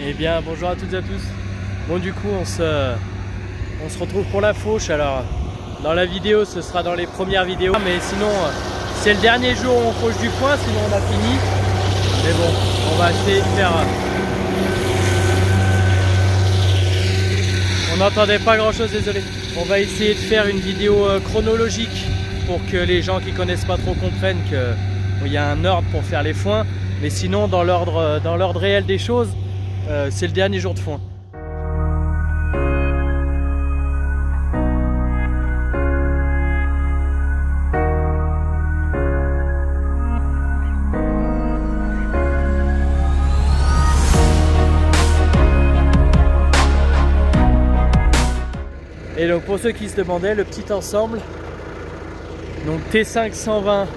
Eh bien bonjour à toutes et à tous. Bon du coup on se retrouve pour la fauche. Alors dans la vidéo ce sera dans les premières vidéos, mais sinon c'est le dernier jour où on fauche du foin, sinon on a fini. Mais bon, on va essayer de faire... On n'entendait pas grand chose, désolé. On va essayer de faire une vidéo chronologique pour que les gens qui connaissent pas trop comprennent qu'il y a un ordre pour faire les foins. Mais sinon dans l'ordre réel des choses, c'est le dernier jour de foin. Et donc pour ceux qui se demandaient, le petit ensemble, donc T5-120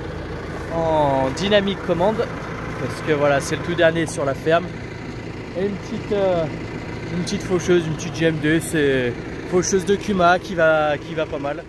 en dynamique commande, parce que voilà c'est le tout dernier sur la ferme, et une petite faucheuse, une petite GMD, c'est faucheuse de Kuma qui va pas mal.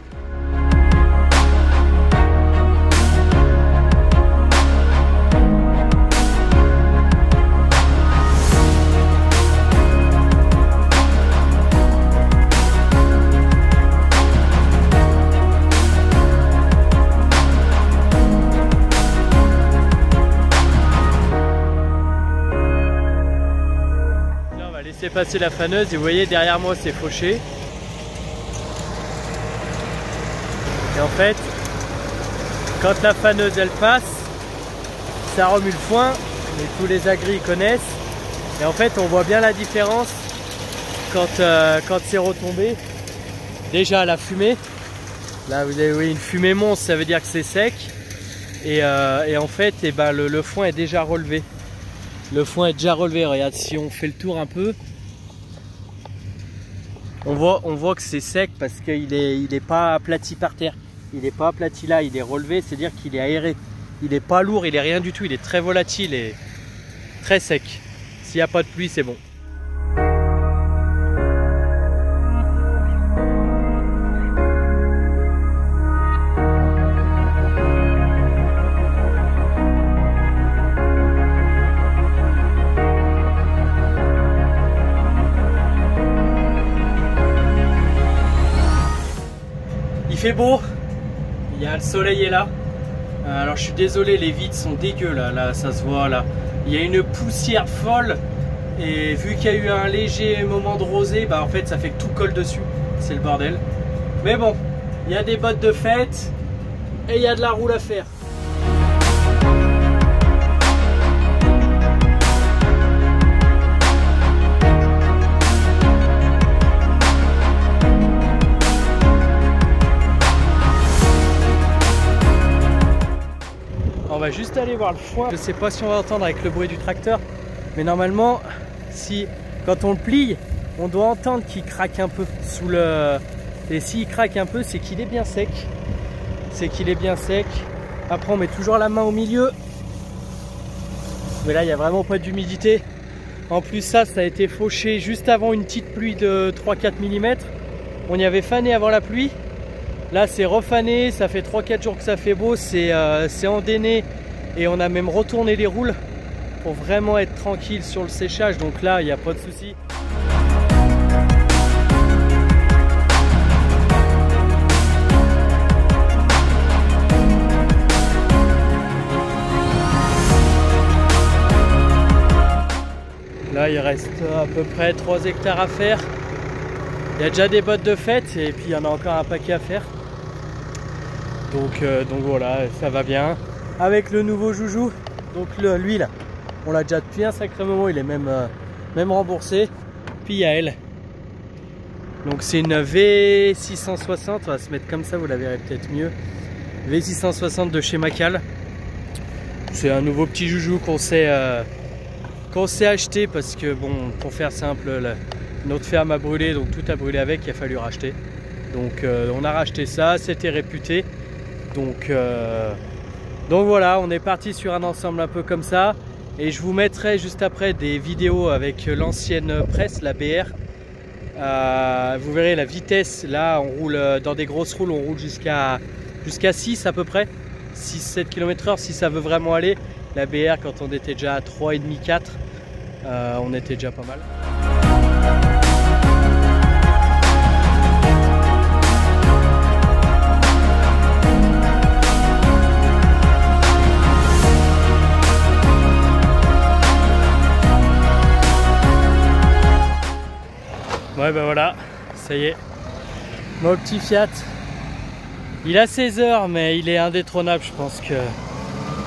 Laissez passer la faneuse et vous voyez derrière moi c'est fauché. Et en fait, quand la faneuse elle passe, ça remue le foin, mais tous les agris connaissent. Et en fait on voit bien la différence quand c'est retombé. Déjà la fumée, là vous avez une fumée monstre, ça veut dire que c'est sec. Et en fait le foin est déjà relevé. Le foin est déjà relevé, regarde, si on fait le tour un peu, on voit que c'est sec parce qu'il est pas aplati par terre. Il n'est pas aplati là, il est relevé, c'est-à-dire qu'il est aéré. Il n'est pas lourd, il est rien du tout, il est très volatile et très sec. S'il n'y a pas de pluie, c'est bon. Il fait beau, le soleil est là. Alors je suis désolé, les vitres sont dégueu là, ça se voit là. Il y a une poussière folle et vu qu'il y a eu un léger moment de rosée, en fait ça fait que tout colle dessus. C'est le bordel. Mais bon, il y a des bottes de fête et il y a de la roule à faire. On va juste aller voir le foin. Je sais pas si on va entendre avec le bruit du tracteur, mais normalement, quand on le plie, on doit entendre qu'il craque un peu sous le. Et s'il craque un peu, c'est qu'il est bien sec. C'est qu'il est bien sec. Après, on met toujours la main au milieu. Mais là, il n'y a vraiment pas d'humidité. En plus, ça a été fauché juste avant une petite pluie de 3-4 mm. On y avait fané avant la pluie. Là c'est refané, ça fait 3-4 jours que ça fait beau, c'est endainé et on a même retourné les roules pour vraiment être tranquille sur le séchage, donc là il n'y a pas de souci. Là il reste à peu près 3 hectares à faire. Il y a déjà des bottes de fête et puis il y en a encore un paquet à faire. Donc voilà, ça va bien. Avec le nouveau joujou, donc lui là, on l'a déjà depuis un sacré moment, il est même remboursé. Puis il y a elle. Donc c'est une V660, on va se mettre comme ça, vous la verrez peut-être mieux. V660 de chez Macal. C'est un nouveau petit joujou qu'on s'est acheté parce que bon, pour faire simple, notre ferme a brûlé, donc tout a brûlé avec, il a fallu racheter. Donc on a racheté ça, c'était réputé. Donc voilà, on est parti sur un ensemble un peu comme ça. Et je vous mettrai juste après des vidéos avec l'ancienne presse, la BR. Vous verrez la vitesse, là on roule dans des grosses roules, on roule jusqu'à 6 à peu près. 6-7 km/h si ça veut vraiment aller. La BR quand on était déjà à 3,5-4. on était déjà pas mal. Ouais bah voilà, ça y est, mon petit Fiat, il a 16 heures mais il est indétrônable. Je pense que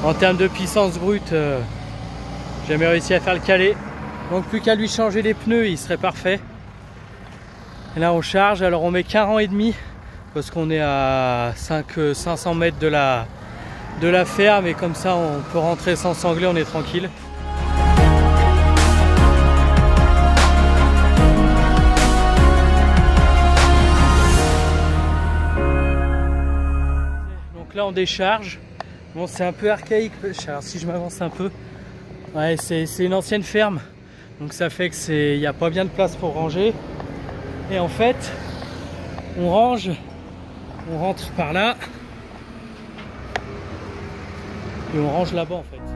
en termes de puissance brute, j'ai jamais réussi à faire le caler. Donc plus qu'à lui changer les pneus, il serait parfait. Et là on charge, alors on met qu'un rang et demi parce qu'on est à 500 mètres de la ferme et comme ça on peut rentrer sans sangler, on est tranquille. Là on décharge, bon c'est un peu archaïque, alors si je m'avance un peu, ouais c'est une ancienne ferme, donc ça fait que il n'y a pas bien de place pour ranger, et en fait on range, on rentre par là, et on range là-bas en fait.